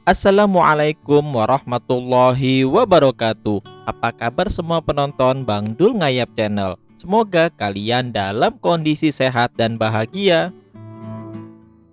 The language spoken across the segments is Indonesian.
Assalamualaikum warahmatullahi wabarakatuh. Apa kabar semua penonton Bang Dul Ngayap Channel? Semoga kalian dalam kondisi sehat dan bahagia.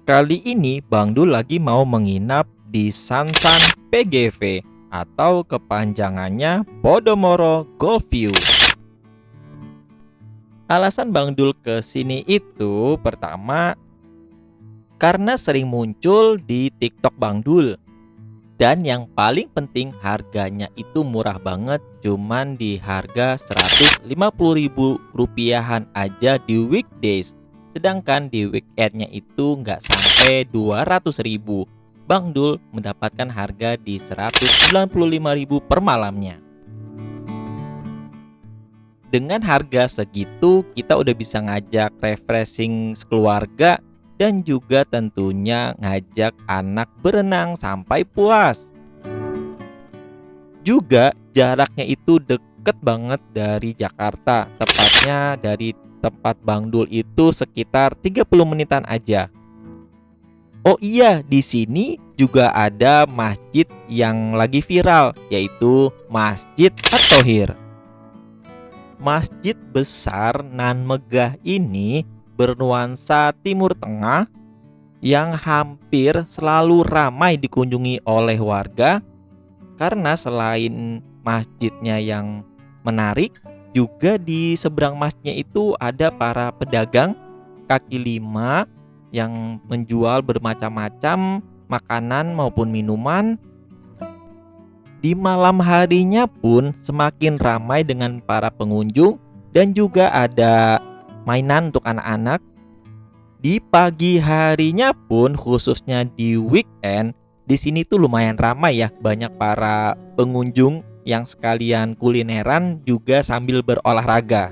Kali ini Bang Dul lagi mau menginap di Sansan PGV atau kepanjangannya Podomoro Golf View. Alasan Bang Dul ke sini itu pertama karena sering muncul di TikTok Bang Dul. Dan yang paling penting harganya itu murah banget, cuman di harga Rp150.000 aja di weekdays. Sedangkan di weekendnya itu nggak sampai 200.000. Bang Dul mendapatkan harga di 195.000 per malamnya. Dengan harga segitu kita udah bisa ngajak refreshing sekeluarga dan juga tentunya ngajak anak berenang sampai puas. Juga jaraknya itu deket banget dari Jakarta, tepatnya dari tempat Bang Dul itu sekitar 30 menitan aja. Oh iya, di sini juga ada masjid yang lagi viral, yaitu Masjid At-Thohir. Masjid besar nan megah ini bernuansa Timur Tengah yang hampir selalu ramai dikunjungi oleh warga karena selain masjidnya yang menarik, juga di seberang masjidnya itu ada para pedagang kaki lima yang menjual bermacam-macam makanan maupun minuman. Di malam harinya pun semakin ramai dengan para pengunjung dan juga ada mainan untuk anak-anak. Di pagi harinya pun khususnya di weekend di sini tuh lumayan ramai ya, banyak para pengunjung yang sekalian kulineran juga sambil berolahraga.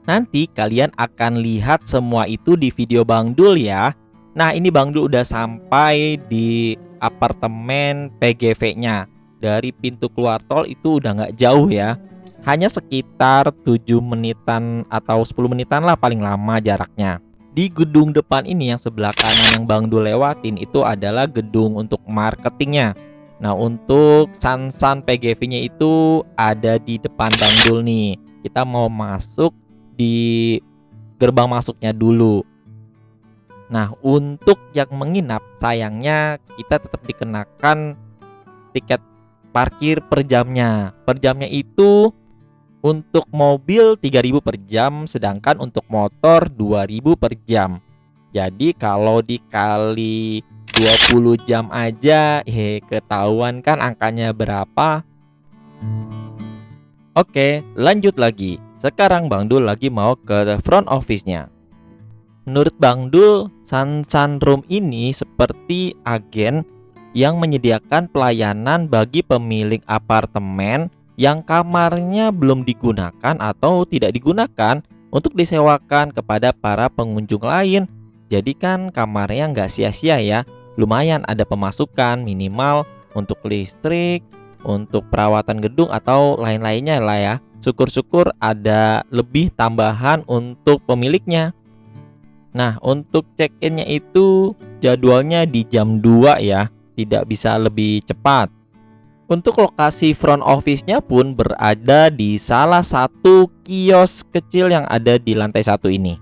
Nanti kalian akan lihat semua itu di video Bang Dul ya. Nah, ini Bang Dul udah sampai di apartemen PGV-nya. Dari pintu keluar tol itu udah nggak jauh ya. Hanya sekitar 7 menitan atau 10 menitan lah paling lama jaraknya. Di gedung depan ini yang sebelah kanan yang Bang Dul lewatin itu adalah gedung untuk marketingnya. Nah, untuk Sansan PGV-nya itu ada di depan Bang Dul nih. Kita mau masuk di gerbang masuknya dulu. Nah, untuk yang menginap sayangnya kita tetap dikenakan tiket parkir per jamnya. Per jamnya itu untuk mobil 3.000 per jam, sedangkan untuk motor 2.000 per jam. Jadi kalau dikali 20 jam aja, ketahuan kan angkanya berapa. Oke, lanjut lagi. Sekarang Bang Dul lagi mau ke front office-nya. Menurut Bang Dul, Sansan Room ini seperti agen yang menyediakan pelayanan bagi pemilik apartemen yang kamarnya belum digunakan atau tidak digunakan untuk disewakan kepada para pengunjung lain. Jadi kan kamarnya nggak sia-sia ya, lumayan ada pemasukan minimal untuk listrik, untuk perawatan gedung atau lain-lainnya lah ya. Syukur-syukur ada lebih tambahan untuk pemiliknya. Nah, untuk check-innya itu jadwalnya di jam 2 ya, tidak bisa lebih cepat. Untuk lokasi front office-nya pun berada di salah satu kios kecil yang ada di lantai 1 ini.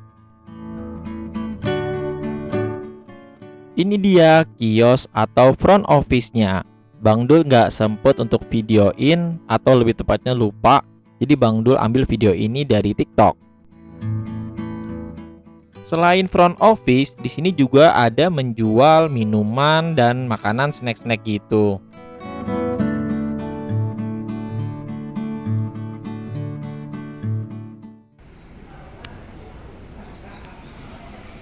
Ini dia kios atau front office-nya. Bang Dul nggak sempet untuk videoin atau lebih tepatnya lupa. Jadi Bang Dul ambil video ini dari TikTok. Selain front office, di sini juga ada menjual minuman dan makanan snack-snack gitu.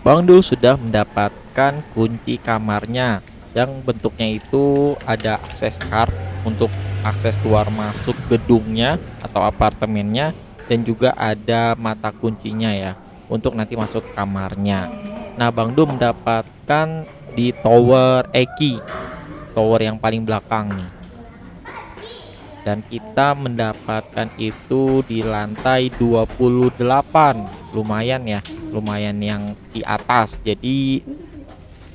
Bang Dul sudah mendapatkan kunci kamarnya yang bentuknya itu ada akses card untuk akses keluar masuk gedungnya atau apartemennya, dan juga ada mata kuncinya ya untuk nanti masuk kamarnya. Nah, Bang Dul mendapatkan di tower Eki, tower yang paling belakang nih. Dan kita mendapatkan itu di lantai 28. Lumayan ya, lumayan yang di atas. Jadi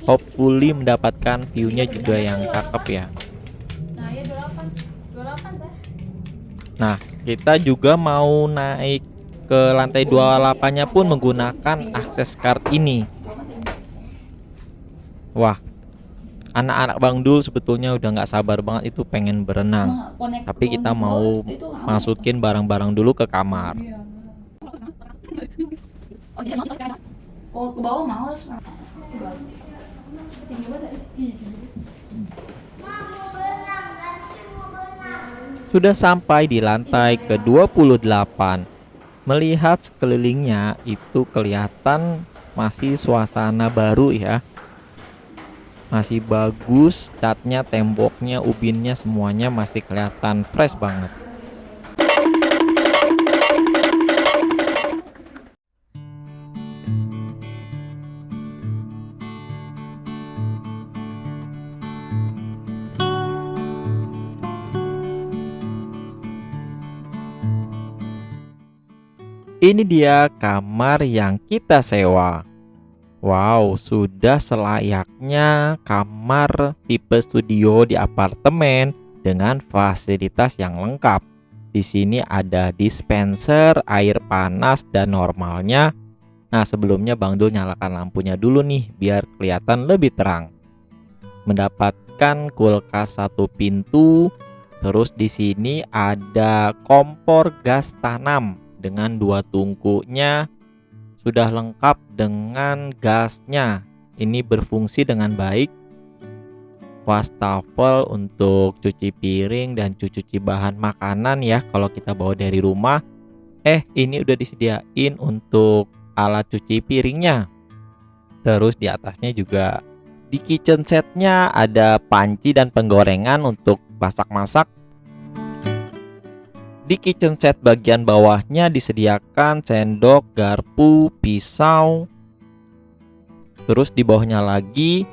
hopefully mendapatkan view-nya juga yang cakep ya. Nah, ya 28. 28 saya. Nah, kita juga mau naik ke lantai 28-nya pun menggunakan akses card ini. Wah, anak-anak Bang Dul sebetulnya udah nggak sabar banget itu pengen berenang. Tapi kita mau masukin barang-barang dulu ke kamar. Kalau ke bawah males. Sudah sampai di lantai ke-28. Melihat sekelilingnya itu kelihatan masih suasana baru ya. Masih bagus, catnya, temboknya, ubinnya semuanya masih kelihatan fresh banget. Ini dia kamar yang kita sewa. Wow, sudah selayaknya kamar tipe studio di apartemen dengan fasilitas yang lengkap. Di sini ada dispenser, air panas dan normalnya. Nah, sebelumnya Bang Dul nyalakan lampunya dulu nih biar kelihatan lebih terang. Mendapatkan kulkas satu pintu. Terus di sini ada kompor gas tanam dengan 2 tungkunya. Sudah lengkap dengan gasnya. Ini berfungsi dengan baik. Wastafel untuk cuci piring dan cuci bahan makanan ya kalau kita bawa dari rumah. Ini udah disediain untuk alat cuci piringnya. Terus di atasnya juga di kitchen setnya ada panci dan penggorengan untuk masak-masak. Di kitchen set bagian bawahnya disediakan sendok, garpu, pisau. Terus di bawahnya lagi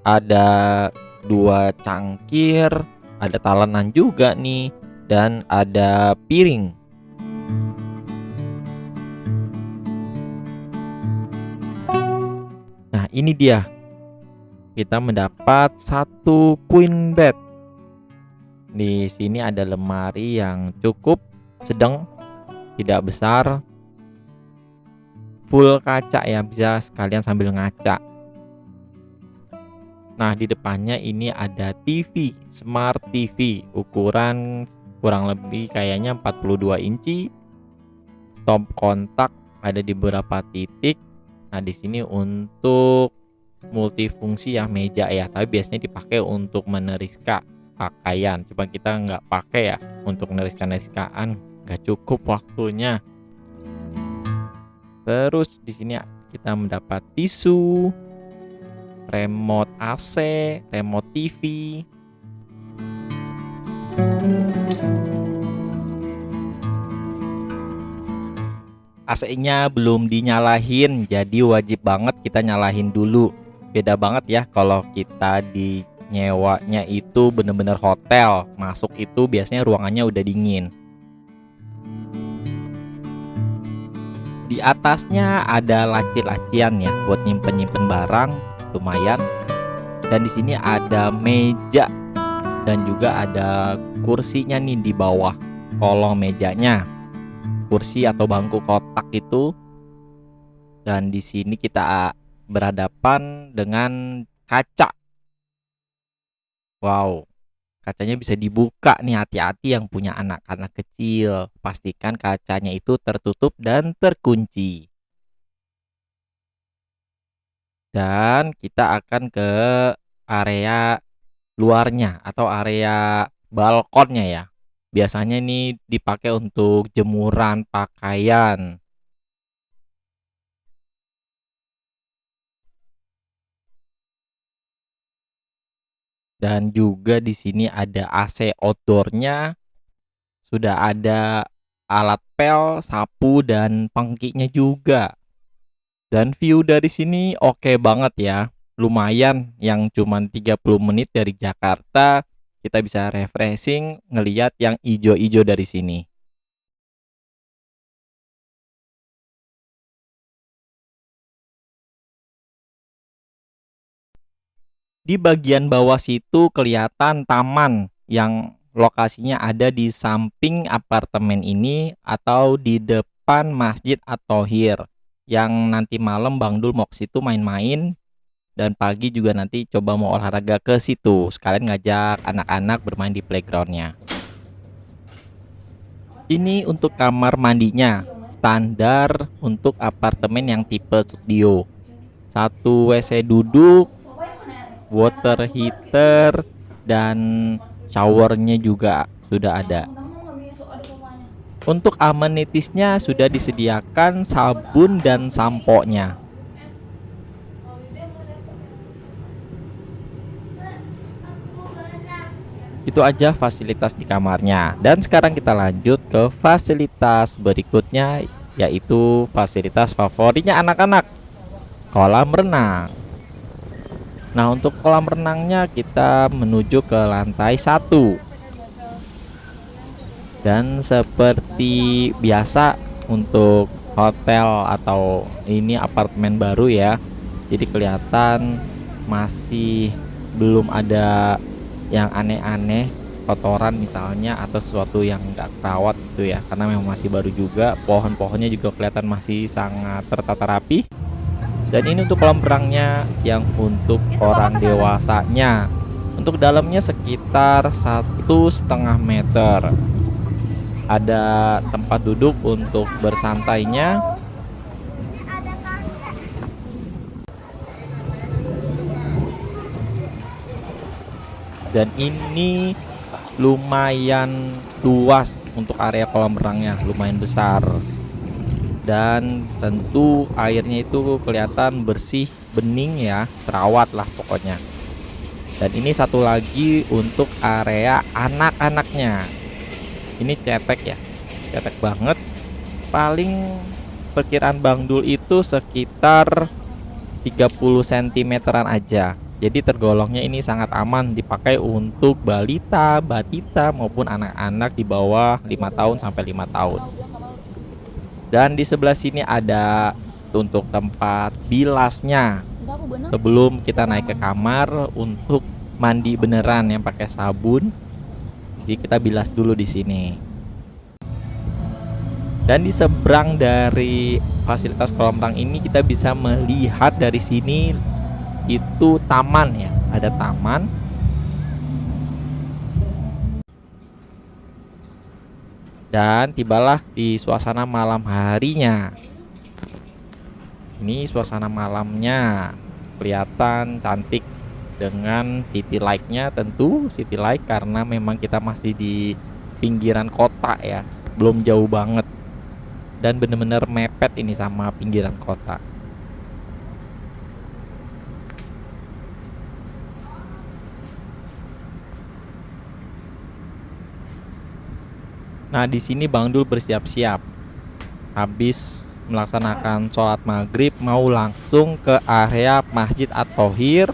ada 2 cangkir, ada talenan juga nih, dan ada piring. Nah, ini dia. Kita mendapat 1 queen bed. Di sini ada lemari yang cukup sedang, tidak besar. Full kaca ya, bisa sekalian sambil ngaca. Nah, di depannya ini ada TV, Smart TV, ukuran kurang lebih kayaknya 42 inci. Stop kontak ada di beberapa titik. Nah, di sini untuk multifungsi ya, meja ya, tapi biasanya dipakai untuk meneriska pakaian. Coba kita nggak pakai ya untuk neriska-neriskaan, nggak cukup waktunya. Terus di sini kita mendapat tisu, remote AC, remote TV. AC-nya belum dinyalahin, jadi wajib banget kita nyalahin dulu. Beda banget ya kalau kita di nyewanya itu bener-bener hotel. Masuk itu biasanya ruangannya udah dingin. Di atasnya ada laci-lacian ya buat nyimpen-nyimpen barang, lumayan. Dan di sini ada meja dan juga ada kursinya nih di bawah kolong mejanya. Kursi atau bangku kotak itu. Dan di sini kita berhadapan dengan kaca. Wow, kacanya bisa dibuka nih, hati-hati yang punya anak-anak kecil. Pastikan kacanya itu tertutup dan terkunci. Dan kita akan ke area luarnya atau area balkonnya ya. Biasanya ini dipakai untuk jemuran pakaian. Dan juga di sini ada AC outdoornya. Sudah ada alat pel, sapu dan pengkinya juga. Dan view dari sini oke banget ya. Lumayan yang cuman 30 menit dari Jakarta, kita bisa refreshing ngeliat yang ijo-ijo dari sini. Di bagian bawah situ kelihatan taman yang lokasinya ada di samping apartemen ini atau di depan Masjid At-Thohir, yang nanti malam Bang Dul mau ke situ main-main dan pagi juga nanti coba mau olahraga ke situ, sekalian ngajak anak-anak bermain di playgroundnya. Ini untuk kamar mandinya, standar untuk apartemen yang tipe studio. Satu WC duduk, water heater, dan showernya juga sudah ada. Untuk amenitiesnya sudah disediakan sabun dan sampo-nya. Itu aja fasilitas di kamarnya. Dan sekarang kita lanjut ke fasilitas berikutnya, yaitu fasilitas favoritnya anak-anak, kolam renang. Nah, untuk kolam renangnya kita menuju ke lantai 1. Dan seperti biasa untuk hotel atau ini apartemen baru ya, jadi kelihatan masih belum ada yang aneh-aneh, kotoran misalnya atau sesuatu yang nggak terawat gitu ya, karena memang masih baru juga. Pohon-pohonnya juga kelihatan masih sangat tertata rapi. Dan ini untuk kolam renangnya yang untuk orang dewasanya. Untuk dalamnya sekitar 1,5 meter. Ada tempat duduk untuk bersantainya. Dan ini lumayan luas untuk area kolam renangnya, lumayan besar. Dan tentu airnya itu kelihatan bersih, bening ya, terawat lah pokoknya. Dan ini satu lagi untuk area anak-anaknya. Ini cetek ya, cetek banget. Paling perkiraan Bang Dul itu sekitar 30 cm-an aja. Jadi tergolongnya ini sangat aman dipakai untuk balita, batita maupun anak-anak di bawah 5 tahun sampai 5 tahun. Dan di sebelah sini ada untuk tempat bilasnya. Sebelum kita naik ke kamar untuk mandi beneran yang pakai sabun, jadi kita bilas dulu di sini. Dan di seberang dari fasilitas kolam renang ini kita bisa melihat dari sini itu taman ya, ada taman. Dan tibalah di suasana malam harinya. Ini suasana malamnya kelihatan cantik dengan city light-nya, tentu city light karena memang kita masih di pinggiran kota ya, belum jauh banget. Dan bener-bener mepet ini sama pinggiran kota. Nah, di sini Bang Dul bersiap-siap. Habis melaksanakan sholat maghrib mau langsung ke area Masjid At-Thohir.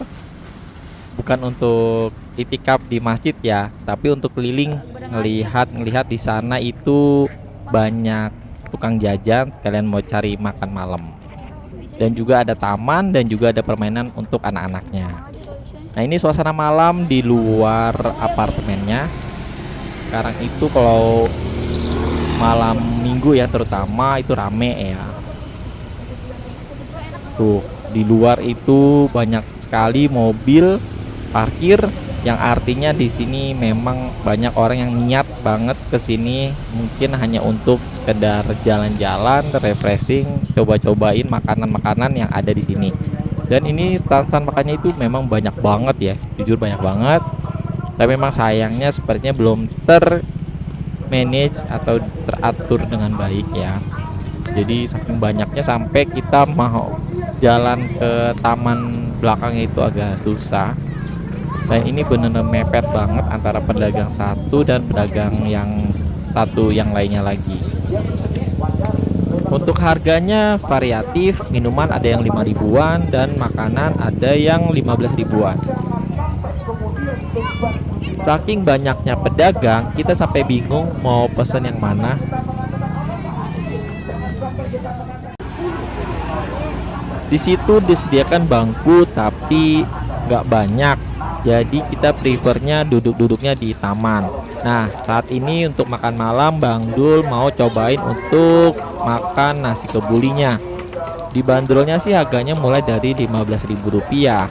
Bukan untuk itikaf di masjid ya, tapi untuk keliling ngelihat di sana itu banyak tukang jajan, kalian mau cari makan malam. Dan juga ada taman dan juga ada permainan untuk anak-anaknya. Nah, ini suasana malam di luar apartemennya. Sekarang itu kalau malam minggu ya terutama itu rame ya. Tuh, di luar itu banyak sekali mobil parkir, yang artinya di sini memang banyak orang yang niat banget ke sini, mungkin hanya untuk sekedar jalan-jalan, refreshing, coba-cobain makanan-makanan yang ada di sini. Dan ini stand-stand makannya itu memang banyak banget ya, jujur banyak banget. Tapi memang sayangnya sepertinya belum termanage atau teratur dengan baik ya. Jadi saking banyaknya sampai kita mau jalan ke taman belakangnya itu agak susah. Dan ini benar-benar mepet banget antara pedagang satu dan pedagang yang satu yang lainnya lagi. Untuk harganya variatif, minuman ada yang 5 ribuan dan makanan ada yang 15 ribuan. Saking banyaknya pedagang, kita sampai bingung mau pesen yang mana. Di situ disediakan bangku, tapi nggak banyak, jadi kita prefernya duduk-duduknya di taman. Nah, saat ini untuk makan malam Bang Dul mau cobain untuk makan nasi kebulinya. Dibanderolnya sih harganya mulai dari Rp15.000.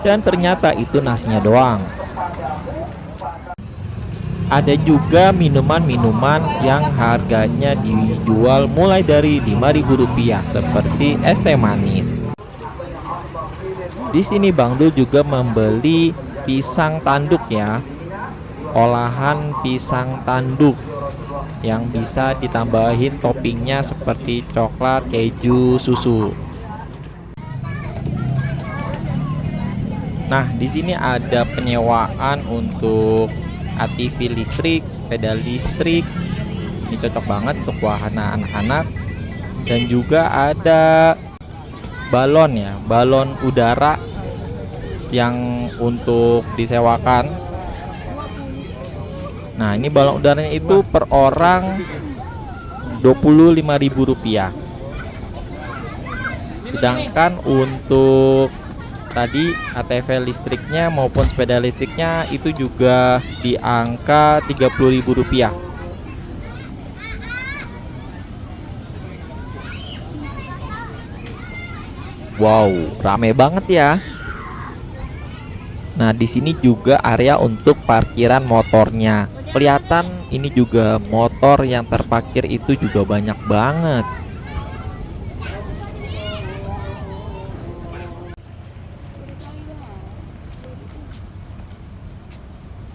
Dan ternyata itu nasinya doang. Ada juga minuman-minuman yang harganya dijual mulai dari Rp5.000 seperti es teh manis. Di sini Bang Dul juga membeli pisang tanduk ya, olahan pisang tanduk yang bisa ditambahin toppingnya seperti coklat, keju, susu. Nah, di sini ada penyewaan untuk ATV listrik, sepeda listrik. Ini cocok banget untuk wahana anak-anak. Dan juga ada balon ya, balon udara yang untuk disewakan. Nah, ini balon udaranya itu per orang Rp25.000. Sedangkan untuk tadi ATV listriknya maupun sepeda listriknya itu juga di angka Rp30.000. Wow, rame banget ya. Nah, di sini juga area untuk parkiran motornya. Kelihatan ini juga motor yang terparkir itu juga banyak banget.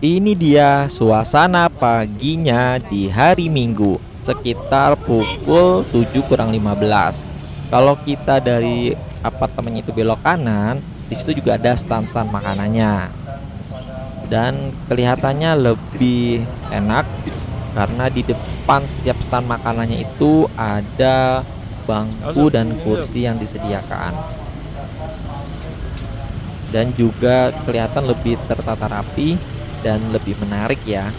Ini dia suasana paginya di hari Minggu sekitar pukul 7:15. Kalau kita dari apartemen itu belok kanan, di situ juga ada stand-stand makanannya. Dan kelihatannya lebih enak karena di depan setiap stand makanannya itu ada bangku dan kursi yang disediakan. Dan juga kelihatan lebih tertata rapi dan lebih menarik ya.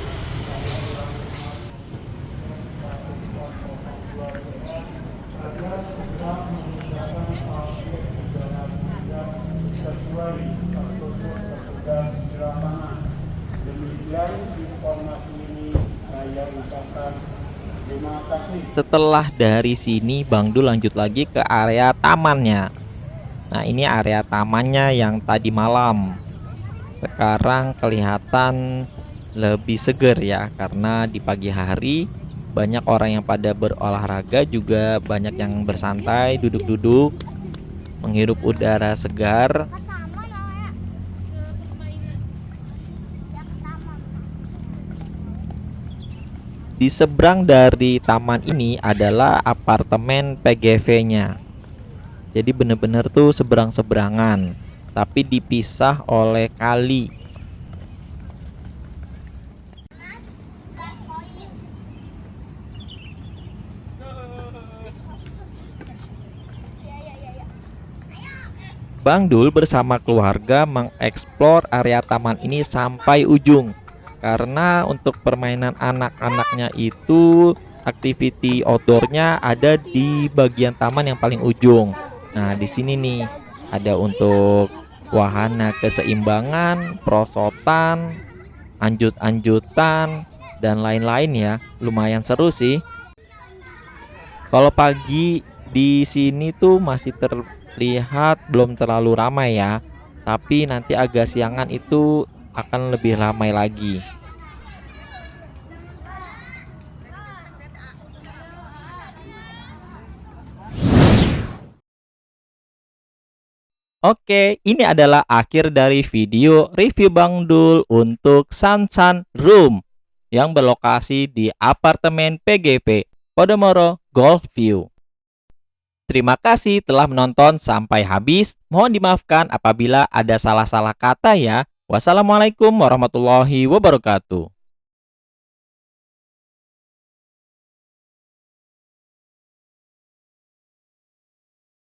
Setelah dari sini Bang Dul lanjut lagi ke area tamannya. Nah, ini area tamannya yang tadi malam. Sekarang kelihatan lebih seger ya, karena di pagi hari banyak orang yang pada berolahraga, juga banyak yang bersantai duduk-duduk menghirup udara segar. Di seberang dari taman ini adalah apartemen PGV-nya. Jadi bener-bener tuh seberang-seberangan, tapi dipisah oleh kali. Bang Dul bersama keluarga mengeksplor area taman ini sampai ujung. Karena untuk permainan anak-anaknya itu activity outdoornya ada di bagian taman yang paling ujung. Nah, di sini nih ada untuk wahana keseimbangan, perosotan, anjut-anjutan, dan lain-lain ya. Lumayan seru sih. Kalau pagi di sini tuh masih terlihat belum terlalu ramai ya. Tapi nanti agak siangan itu akan lebih ramai lagi. Oke, ini adalah akhir dari video review Bang Dul untuk Sunshine Room yang berlokasi di apartemen PGV Podomoro Golf View. Terima kasih telah menonton sampai habis. Mohon dimaafkan apabila ada salah-salah kata ya. Wassalamualaikum warahmatullahi wabarakatuh.